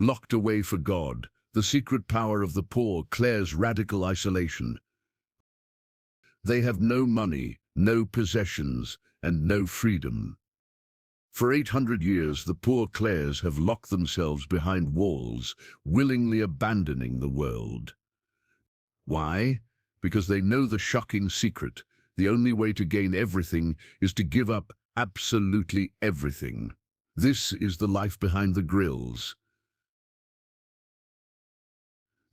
locked away for God, the secret power of the Poor Clares' radical isolation. They have no money, no possessions, and no freedom. For 800 years, the Poor Clares have locked themselves behind walls, willingly abandoning the world. Why? Because they know the shocking secret. The only way to gain everything is to give up absolutely everything. This is the life behind the grills.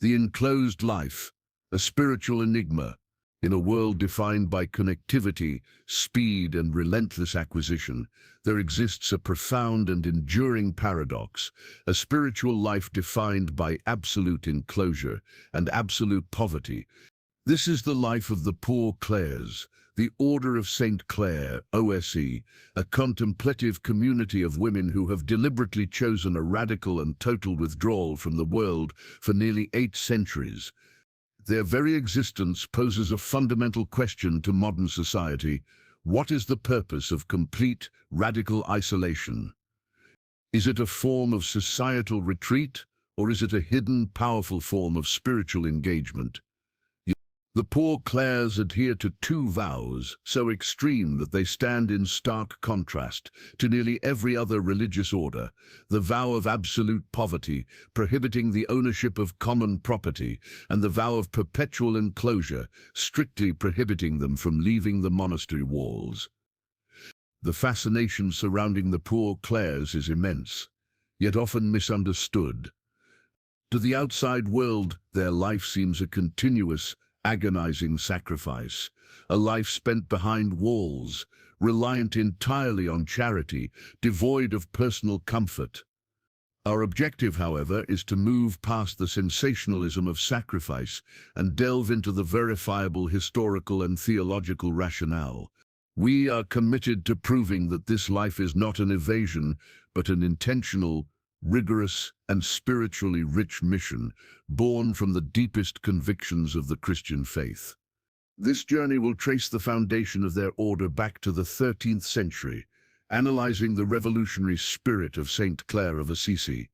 The enclosed life, a spiritual enigma. In a world defined by connectivity, speed, and relentless acquisition, there exists a profound and enduring paradox, a spiritual life defined by absolute enclosure and absolute poverty. This is the life of the Poor Clares, the Order of St. Clare, OSE, a contemplative community of women who have deliberately chosen a radical and total withdrawal from the world for nearly 8 centuries. Their very existence poses a fundamental question to modern society. What is the purpose of complete, radical isolation? Is it a form of societal retreat, or is it a hidden, powerful form of spiritual engagement? The Poor Clares adhere to 2 vows, so extreme that they stand in stark contrast to nearly every other religious order: the vow of absolute poverty, prohibiting the ownership of common property, and the vow of perpetual enclosure, strictly prohibiting them from leaving the monastery walls. The fascination surrounding the Poor Clares is immense, yet often misunderstood. To the outside world, their life seems a continuous, agonizing sacrifice, a life spent behind walls, reliant entirely on charity, devoid of personal comfort. Our objective, however, is to move past the sensationalism of sacrifice and delve into the verifiable historical and theological rationale. We are committed to proving that this life is not an evasion, but an intentional, rigorous, and spiritually rich mission, born from the deepest convictions of the Christian faith. This journey will trace the foundation of their order back to the 13th century, analyzing the revolutionary spirit of St. Clare of Assisi.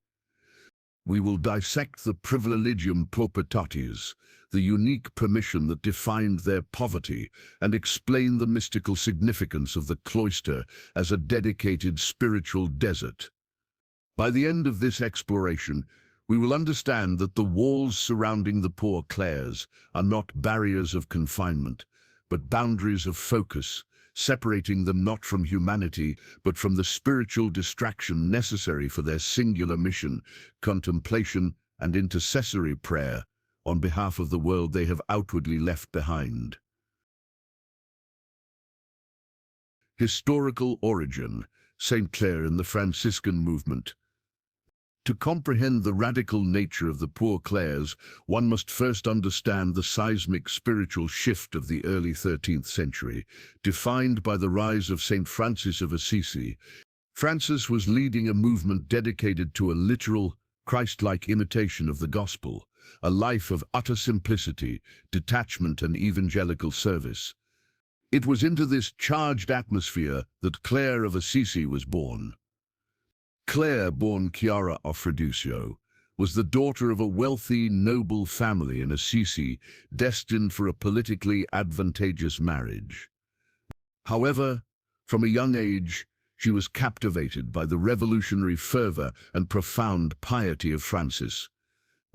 We will dissect the privilegium paupertatis, the unique permission that defined their poverty, and explain the mystical significance of the cloister as a dedicated spiritual desert. By the end of this exploration, we will understand that the walls surrounding the Poor Clares are not barriers of confinement, but boundaries of focus, separating them not from humanity, but from the spiritual distraction necessary for their singular mission, contemplation and intercessory prayer on behalf of the world they have outwardly left behind. Historical origin: St. Clare in the Franciscan movement. To comprehend the radical nature of the Poor Clares, one must first understand the seismic spiritual shift of the early 13th century, defined by the rise of St. Francis of Assisi. Francis was leading a movement dedicated to a literal, Christ-like imitation of the gospel, a life of utter simplicity, detachment, and evangelical service. It was into this charged atmosphere that Clare of Assisi was born. Clare, born Chiara of Freducio, was the daughter of a wealthy, noble family in Assisi, destined for a politically advantageous marriage. However, from a young age, she was captivated by the revolutionary fervor and profound piety of Francis.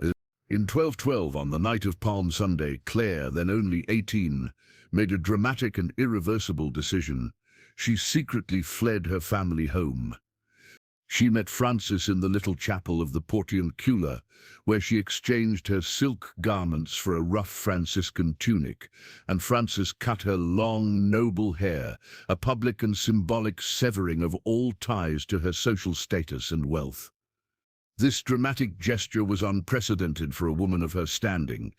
In 1212, on the night of Palm Sunday, Clare, then only 18, made a dramatic and irreversible decision. She secretly fled her family home. She met Francis in the little chapel of the Portiuncula, where she exchanged her silk garments for a rough Franciscan tunic, and Francis cut her long, noble hair, a public and symbolic severing of all ties to her social status and wealth. This dramatic gesture was unprecedented for a woman of her standing.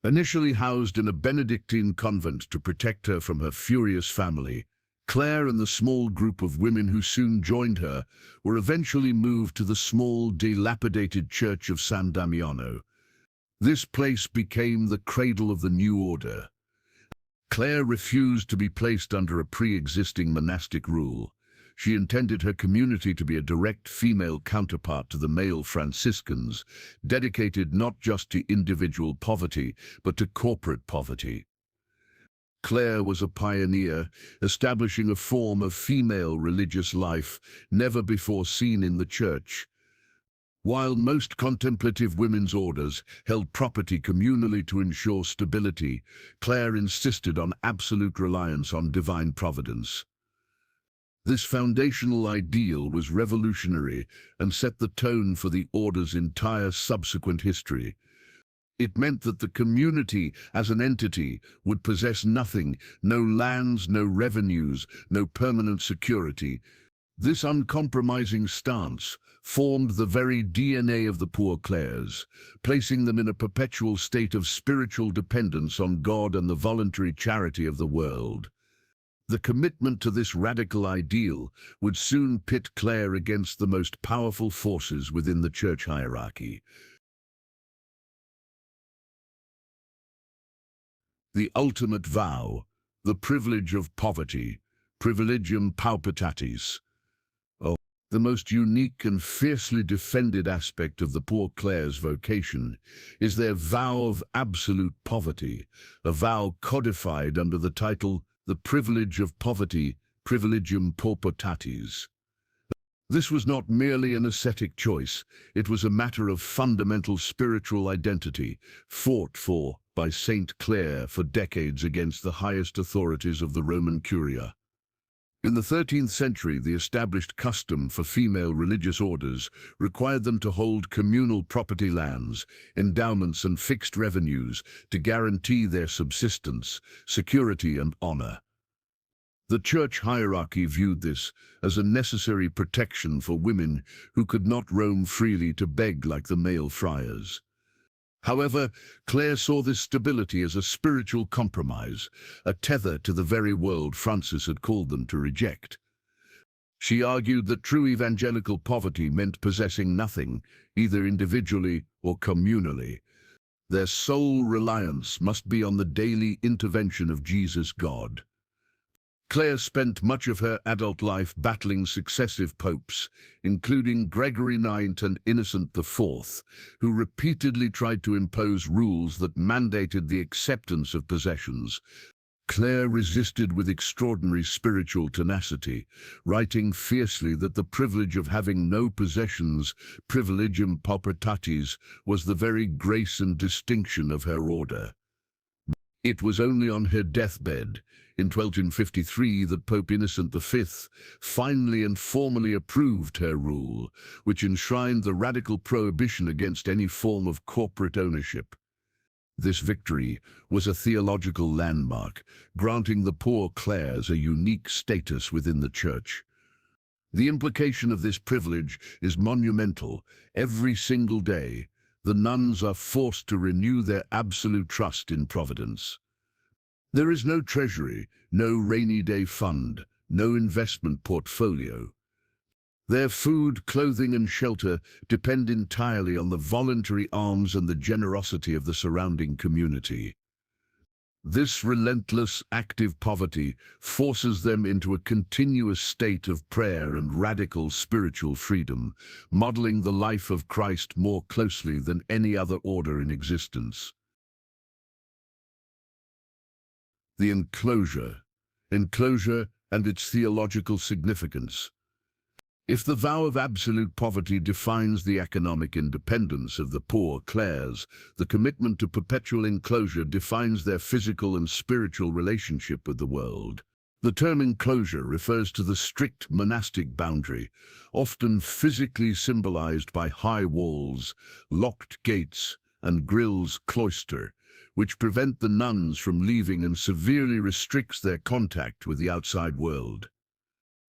Initially housed in a Benedictine convent to protect her from her furious family, Clare and the small group of women who soon joined her were eventually moved to the small, dilapidated church of San Damiano. This place became the cradle of the new order. Clare refused to be placed under a pre-existing monastic rule. She intended her community to be a direct female counterpart to the male Franciscans, dedicated not just to individual poverty, but to corporate poverty. Clare was a pioneer, establishing a form of female religious life never before seen in the church. While most contemplative women's orders held property communally to ensure stability, Clare insisted on absolute reliance on divine providence. This foundational ideal was revolutionary and set the tone for the order's entire subsequent history. It meant that the community as an entity would possess nothing, no lands, no revenues, no permanent security. This uncompromising stance formed the very DNA of the Poor Clares, placing them in a perpetual state of spiritual dependence on God and the voluntary charity of the world. The commitment to this radical ideal would soon pit Clare against the most powerful forces within the church hierarchy. The ultimate vow, the privilege of poverty, privilegium paupitatis. The most unique and fiercely defended aspect of the Poor Clares' vocation is their vow of absolute poverty, a vow codified under the title, the privilege of poverty, privilegium paupitatis. This was not merely an ascetic choice, it was a matter of fundamental spiritual identity, fought for by Saint Clare for decades against the highest authorities of the Roman Curia. In the 13th century, the established custom for female religious orders required them to hold communal property lands, endowments and fixed revenues to guarantee their subsistence, security and honor. The church hierarchy viewed this as a necessary protection for women who could not roam freely to beg like the male friars. However, Clare saw this stability as a spiritual compromise, a tether to the very world Francis had called them to reject. She argued that true evangelical poverty meant possessing nothing, either individually or communally. Their sole reliance must be on the daily intervention of Jesus God. Clare spent much of her adult life battling successive popes, including Gregory IX and Innocent IV, who repeatedly tried to impose rules that mandated the acceptance of possessions. Clare resisted with extraordinary spiritual tenacity, writing fiercely that the privilege of having no possessions, privilegium paupitatis, was the very grace and distinction of her order. It was only on her deathbed, in 1253, that Pope Innocent V finally and formally approved her rule, which enshrined the radical prohibition against any form of corporate ownership. This victory was a theological landmark, granting the Poor Clares a unique status within the Church. The implication of this privilege is monumental. Every single day, the nuns are forced to renew their absolute trust in Providence. There is no treasury, no rainy day fund, no investment portfolio. Their food, clothing and shelter depend entirely on the voluntary alms and the generosity of the surrounding community. This relentless, active poverty forces them into a continuous state of prayer and radical spiritual freedom, modeling the life of Christ more closely than any other order in existence. The enclosure and its theological significance. If the vow of absolute poverty defines the economic independence of the Poor Clares, the commitment to perpetual enclosure defines their physical and spiritual relationship with the world. The term enclosure refers to the strict monastic boundary, often physically symbolized by high walls, locked gates, and grilles cloister, which prevent the nuns from leaving and severely restricts their contact with the outside world.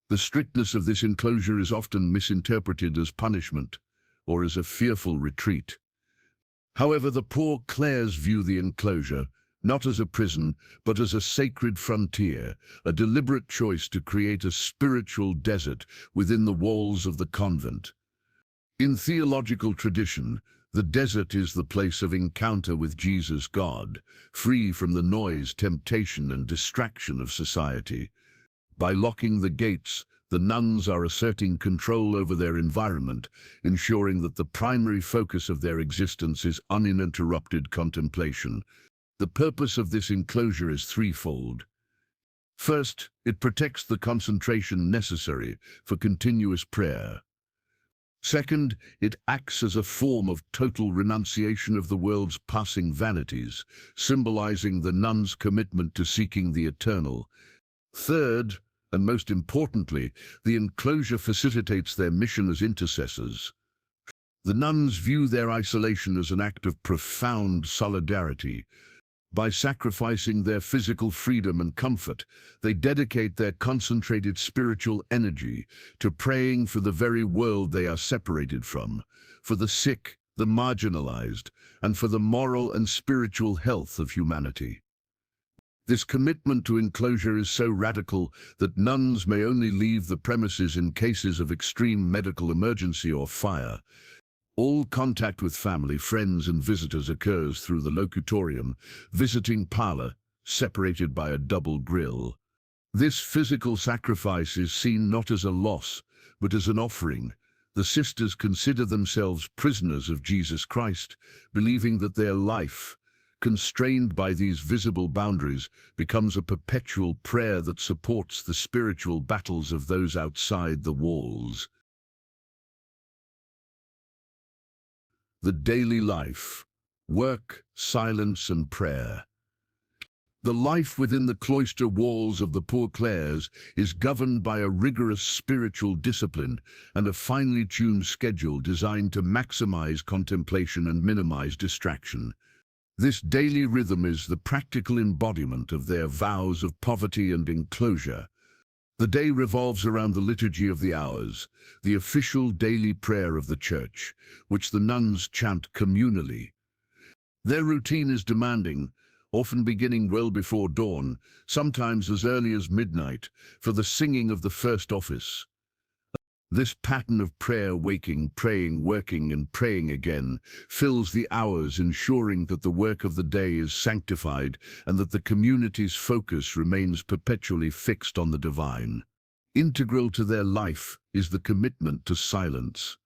The strictness of this enclosure is often misinterpreted as punishment or as a fearful retreat. However, the Poor Clares view the enclosure not as a prison, but as a sacred frontier, a deliberate choice to create a spiritual desert within the walls of the convent. In theological tradition, the desert is the place of encounter with Jesus God, free from the noise, temptation, and distraction of society. By locking the gates, The nuns are asserting control over their environment, ensuring that the primary focus of their existence is uninterrupted contemplation. The purpose of this enclosure is threefold. First, it protects the concentration necessary for continuous prayer. Second, it acts as a form of total renunciation of the world's passing vanities, symbolizing the nuns' commitment to seeking the eternal. Third, and most importantly, the enclosure facilitates their mission as intercessors. The nuns view their isolation as an act of profound solidarity. By sacrificing their physical freedom and comfort, they dedicate their concentrated spiritual energy to praying for the very world they are separated from, for the sick, the marginalized, and for the moral and spiritual health of humanity. This commitment to enclosure is so radical that nuns may only leave the premises in cases of extreme medical emergency or fire. All contact with family, friends, and visitors occurs through the locutorium, visiting parlor, separated by a double grille. This physical sacrifice is seen not as a loss, but as an offering. The sisters consider themselves prisoners of Jesus Christ, believing that their life, constrained by these visible boundaries, becomes a perpetual prayer that supports the spiritual battles of those outside the walls. The daily life, work, silence, and prayer. The life within the cloister walls of the Poor Clares is governed by a rigorous spiritual discipline and a finely tuned schedule designed to maximize contemplation and minimize distraction. This daily rhythm is the practical embodiment of their vows of poverty and enclosure. The day revolves around the Liturgy of the Hours, the official daily prayer of the Church, which the nuns chant communally. Their routine is demanding, often beginning well before dawn, sometimes as early as midnight, for the singing of the first office. This pattern of prayer, waking, praying, working, and praying again, fills the hours, ensuring that the work of the day is sanctified and that the community's focus remains perpetually fixed on the divine. Integral to their life is the commitment to silence.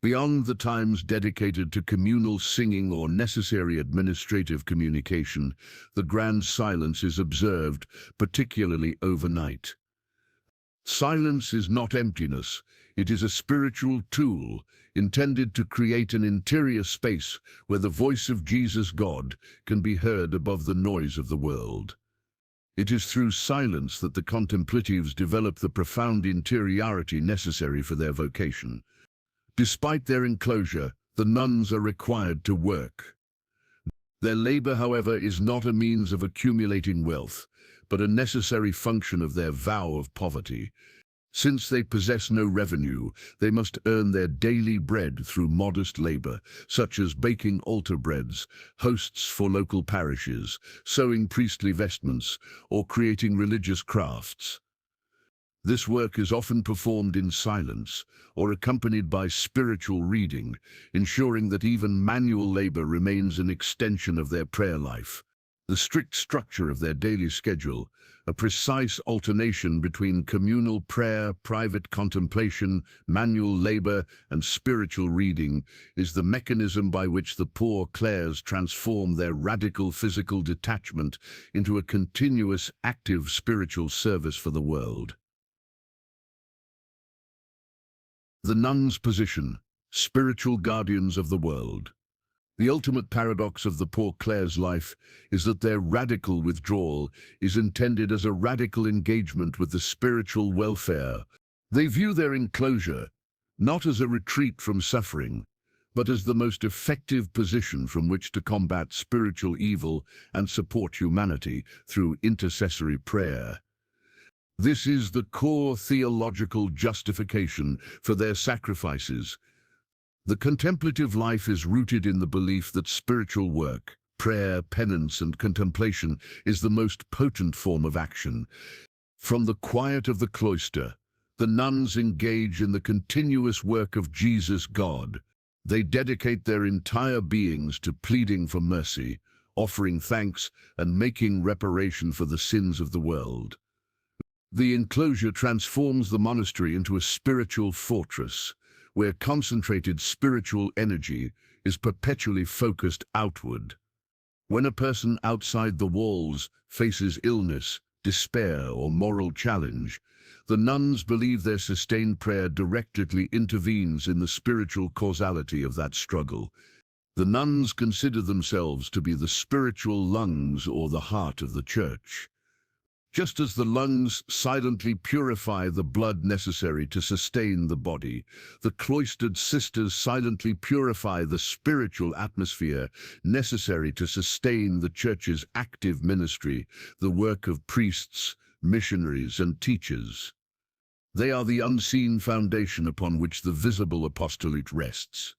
Beyond the times dedicated to communal singing or necessary administrative communication, the grand silence is observed, particularly overnight. Silence is not emptiness, it is a spiritual tool intended to create an interior space where the voice of Jesus God can be heard above the noise of the world. It is through silence that the contemplatives develop the profound interiority necessary for their vocation. Despite their enclosure, the nuns are required to work. Their labor, however, is not a means of accumulating wealth, but a necessary function of their vow of poverty. Since they possess no revenue, they must earn their daily bread through modest labor, such as baking altar breads, hosts for local parishes, sewing priestly vestments, or creating religious crafts. This work is often performed in silence or accompanied by spiritual reading, ensuring that even manual labor remains an extension of their prayer life. The strict structure of their daily schedule, a precise alternation between communal prayer, private contemplation, manual labor, and spiritual reading, is the mechanism by which the Poor Clares transform their radical physical detachment into a continuous, active spiritual service for the world. The nuns' position, spiritual guardians of the world. The ultimate paradox of the Poor Clares' life is that their radical withdrawal is intended as a radical engagement with the spiritual welfare. They view their enclosure not as a retreat from suffering, but as the most effective position from which to combat spiritual evil and support humanity through intercessory prayer. This is the core theological justification for their sacrifices. The contemplative life is rooted in the belief that spiritual work, prayer, penance, and contemplation is the most potent form of action. From the quiet of the cloister, the nuns engage in the continuous work of Jesus God. They dedicate their entire beings to pleading for mercy, offering thanks, and making reparation for the sins of the world. The enclosure transforms the monastery into a spiritual fortress, where concentrated spiritual energy is perpetually focused outward. When a person outside the walls faces illness, despair, or moral challenge, the nuns believe their sustained prayer directly intervenes in the spiritual causality of that struggle. The nuns consider themselves to be the spiritual lungs or the heart of the church. Just as the lungs silently purify the blood necessary to sustain the body, the cloistered sisters silently purify the spiritual atmosphere necessary to sustain the church's active ministry, the work of priests, missionaries, and teachers. They are the unseen foundation upon which the visible apostolate rests.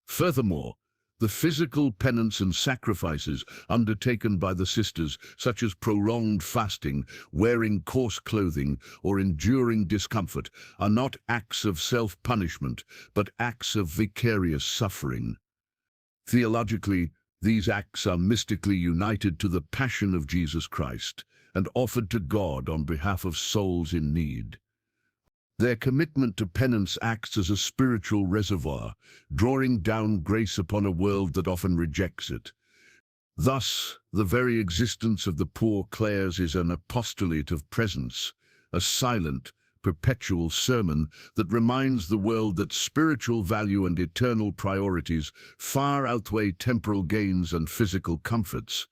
Furthermore, the physical penance and sacrifices undertaken by the sisters, such as prolonged fasting, wearing coarse clothing, or enduring discomfort, are not acts of self-punishment, but acts of vicarious suffering. Theologically, these acts are mystically united to the passion of Jesus Christ and offered to God on behalf of souls in need. Their commitment to penance acts as a spiritual reservoir, drawing down grace upon a world that often rejects it. Thus, the very existence of the Poor Clares is an apostolate of presence, a silent, perpetual sermon that reminds the world that spiritual value and eternal priorities far outweigh temporal gains and physical comforts.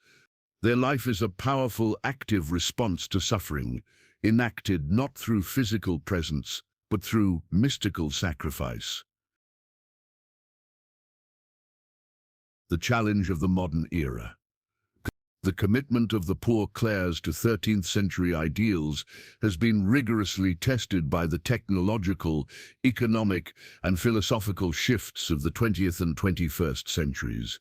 Their life is a powerful, active response to suffering, enacted not through physical presence, but through mystical sacrifice. The challenge of the modern era. The commitment of the Poor Clares to 13th century ideals has been rigorously tested by the technological, economic, and philosophical shifts of the 20th and 21st centuries.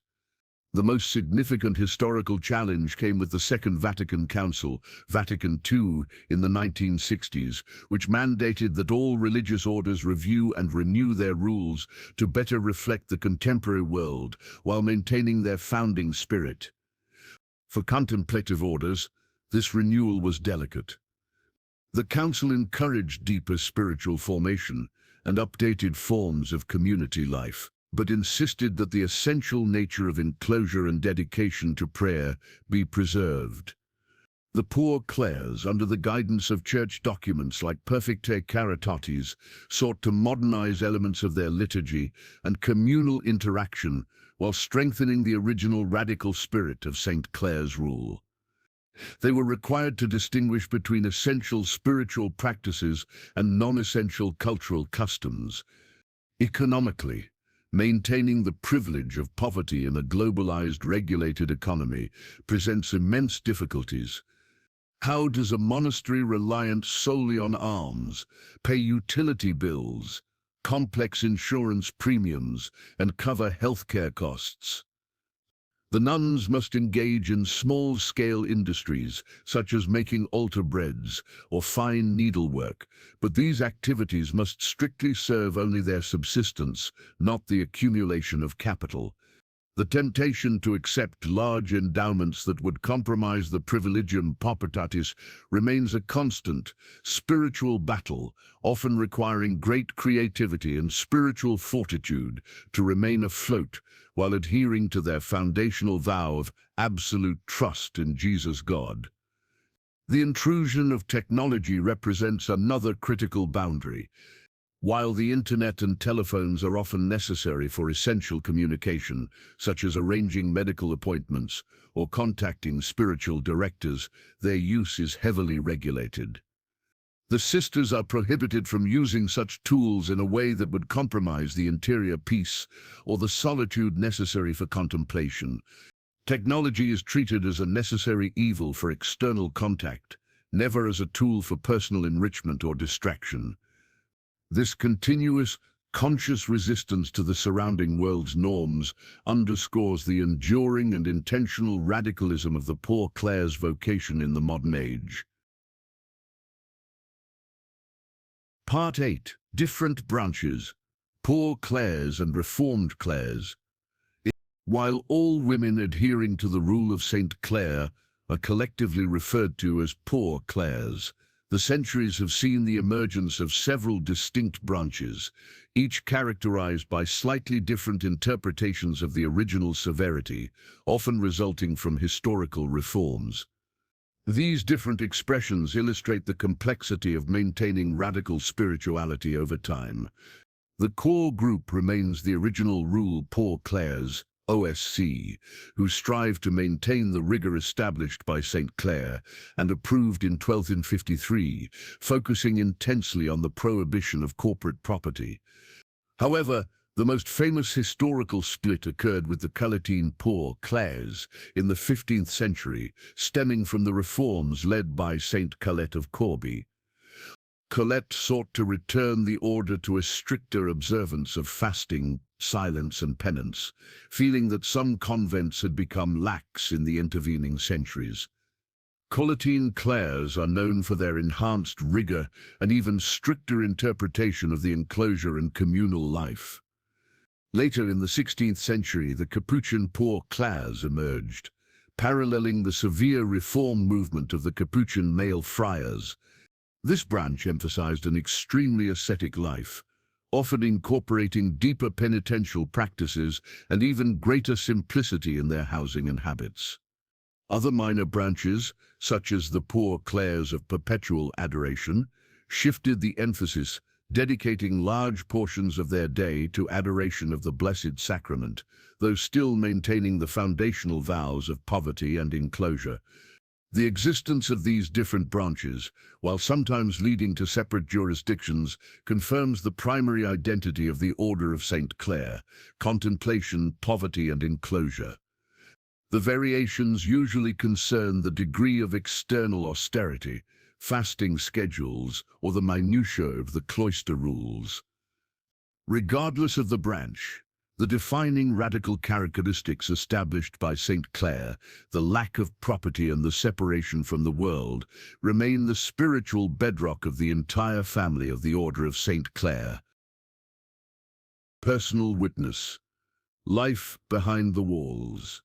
The most significant historical challenge came with the Second Vatican Council, Vatican II, in the 1960s, which mandated that all religious orders review and renew their rules to better reflect the contemporary world while maintaining their founding spirit. For contemplative orders, this renewal was delicate. The Council encouraged deeper spiritual formation and updated forms of community life, but insisted that the essential nature of enclosure and dedication to prayer be preserved. The Poor Clares, under the guidance of church documents like Perfecte Caritatis, sought to modernize elements of their liturgy and communal interaction while strengthening the original radical spirit of St. Clare's rule. They were required to distinguish between essential spiritual practices and non-essential cultural customs. Economically, maintaining the privilege of poverty in a globalized, regulated economy presents immense difficulties. How does a monastery reliant solely on alms pay utility bills, complex insurance premiums, and cover healthcare costs? The nuns must engage in small-scale industries, such as making altar breads or fine needlework, but these activities must strictly serve only their subsistence, not the accumulation of capital. The temptation to accept large endowments that would compromise the privilegium paupertatis remains a constant, spiritual battle, often requiring great creativity and spiritual fortitude to remain afloat while adhering to their foundational vow of absolute trust in Jesus God. The intrusion of technology represents another critical boundary. While the internet and telephones are often necessary for essential communication, such as arranging medical appointments or contacting spiritual directors, their use is heavily regulated. The sisters are prohibited from using such tools in a way that would compromise the interior peace or the solitude necessary for contemplation. Technology is treated as a necessary evil for external contact, never as a tool for personal enrichment or distraction. This continuous, conscious resistance to the surrounding world's norms underscores the enduring and intentional radicalism of the Poor Clares' vocation in the modern age. Part 8. Different branches. Poor Clares and Reformed Clares. While all women adhering to the rule of St. Clare are collectively referred to as Poor Clares, The centuries have seen the emergence of several distinct branches, each characterized by slightly different interpretations of the original severity, often resulting from historical reforms. These different expressions illustrate the complexity of maintaining radical spirituality over time. The core group remains the original rule Poor Clares, OSC, who strive to maintain the rigor established by St. Clare and approved in 1253, focusing intensely on the prohibition of corporate property. However, the most famous historical split occurred with the Colettine Poor Clares in the 15th century, stemming from the reforms led by St. Colette of Corbie. Colette sought to return the order to a stricter observance of fasting, silence and penance, feeling that some convents had become lax in the intervening centuries. Colettine Clares are known for their enhanced rigor and even stricter interpretation of the enclosure and communal life. Later in the 16th century, the Capuchin Poor Clares emerged, paralleling the severe reform movement of the Capuchin male friars. This branch emphasized an extremely ascetic life, often incorporating deeper penitential practices and even greater simplicity in their housing and habits. Other minor branches, such as the Poor Clares of Perpetual Adoration, shifted the emphasis, dedicating large portions of their day to adoration of the Blessed Sacrament, though still maintaining the foundational vows of poverty and enclosure. The existence of these different branches, while sometimes leading to separate jurisdictions, confirms the primary identity of the Order of St. Clare: contemplation, poverty, and enclosure. The variations usually concern the degree of external austerity, fasting schedules, or the minutiae of the cloister rules. Regardless of the branch, the defining radical characteristics established by St. Clare, the lack of property and the separation from the world, remain the spiritual bedrock of the entire family of the Order of St. Clare. Personal witness. Life behind the walls.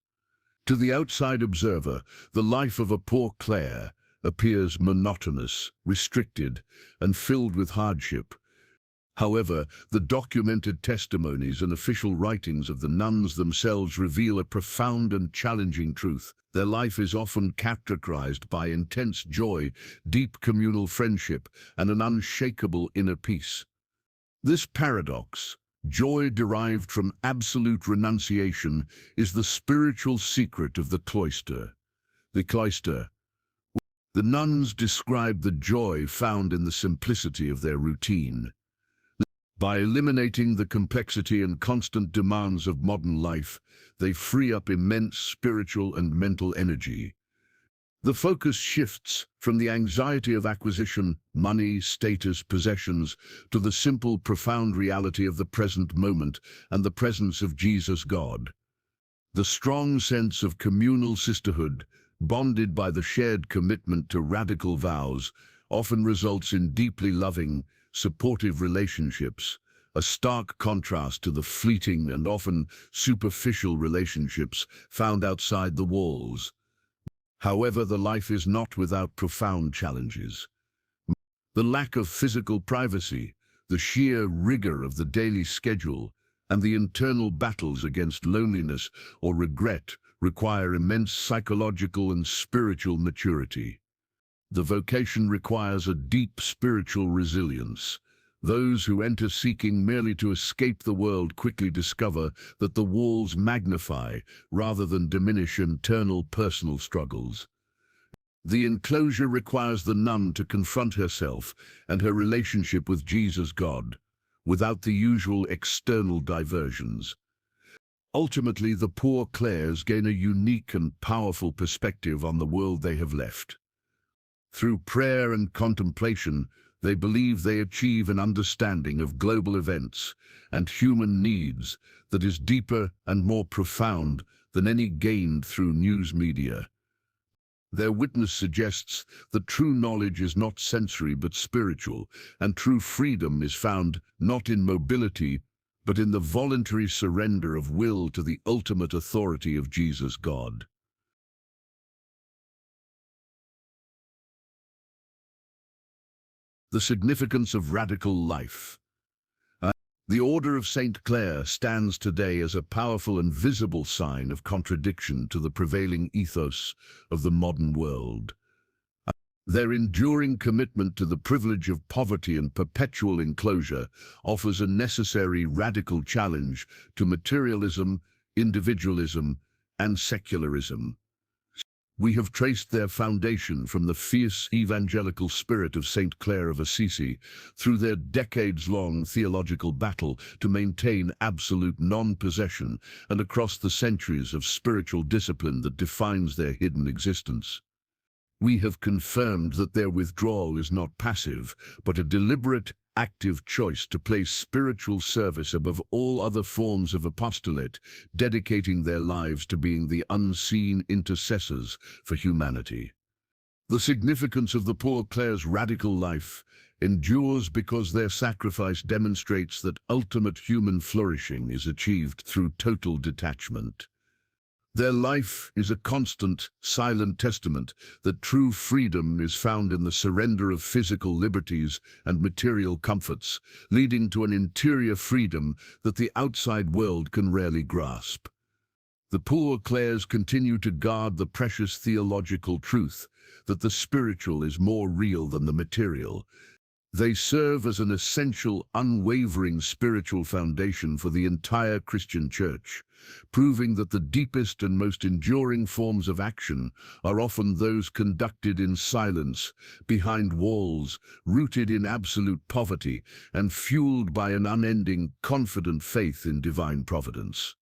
To the outside observer, the life of a Poor Clare appears monotonous, restricted, and filled with hardship. However, the documented testimonies and official writings of the nuns themselves reveal a profound and challenging truth. Their life is often characterized by intense joy, deep communal friendship, and an unshakable inner peace. This paradox, joy derived from absolute renunciation, is the spiritual secret of the cloister. The cloister. The nuns describe the joy found in the simplicity of their routine. By eliminating the complexity and constant demands of modern life, they free up immense spiritual and mental energy. The focus shifts from the anxiety of acquisition, money, status, possessions, to the simple, profound reality of the present moment and the presence of Jesus God. The strong sense of communal sisterhood, bonded by the shared commitment to radical vows, often results in deeply loving, supportive relationships, a stark contrast to the fleeting and often superficial relationships found outside the walls. However, the life is not without profound challenges. The lack of physical privacy, the sheer rigor of the daily schedule, and the internal battles against loneliness or regret require immense psychological and spiritual maturity. The vocation requires a deep spiritual resilience. Those who enter seeking merely to escape the world quickly discover that the walls magnify rather than diminish internal personal struggles. The enclosure requires the nun to confront herself and her relationship with Jesus God, without the usual external diversions. Ultimately, the Poor Clares gain a unique and powerful perspective on the world they have left. Through prayer and contemplation, they believe they achieve an understanding of global events and human needs that is deeper and more profound than any gained through news media. Their witness suggests that true knowledge is not sensory but spiritual, and true freedom is found not in mobility but in the voluntary surrender of will to the ultimate authority of Jesus God. The significance of radical life. The Order of St. Clare stands today as a powerful and visible sign of contradiction to the prevailing ethos of the modern world. Their enduring commitment to the privilege of poverty and perpetual enclosure offers a necessary radical challenge to materialism, individualism, and secularism. We have traced their foundation from the fierce evangelical spirit of St. Clare of Assisi through their decades-long theological battle to maintain absolute non-possession and across the centuries of spiritual discipline that defines their hidden existence. We have confirmed that their withdrawal is not passive, but a deliberate, active choice to place spiritual service above all other forms of apostolate, dedicating their lives to being the unseen intercessors for humanity. The significance of the Poor Clares' radical life endures because their sacrifice demonstrates that ultimate human flourishing is achieved through total detachment. Their life is a constant, silent testament that true freedom is found in the surrender of physical liberties and material comforts, leading to an interior freedom that the outside world can rarely grasp. The Poor Clares continue to guard the precious theological truth that the spiritual is more real than the material. They serve as an essential, unwavering spiritual foundation for the entire Christian Church, proving that the deepest and most enduring forms of action are often those conducted in silence, behind walls, rooted in absolute poverty, and fueled by an unending, confident faith in divine providence.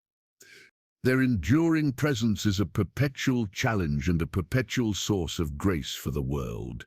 Their enduring presence is a perpetual challenge and a perpetual source of grace for the world.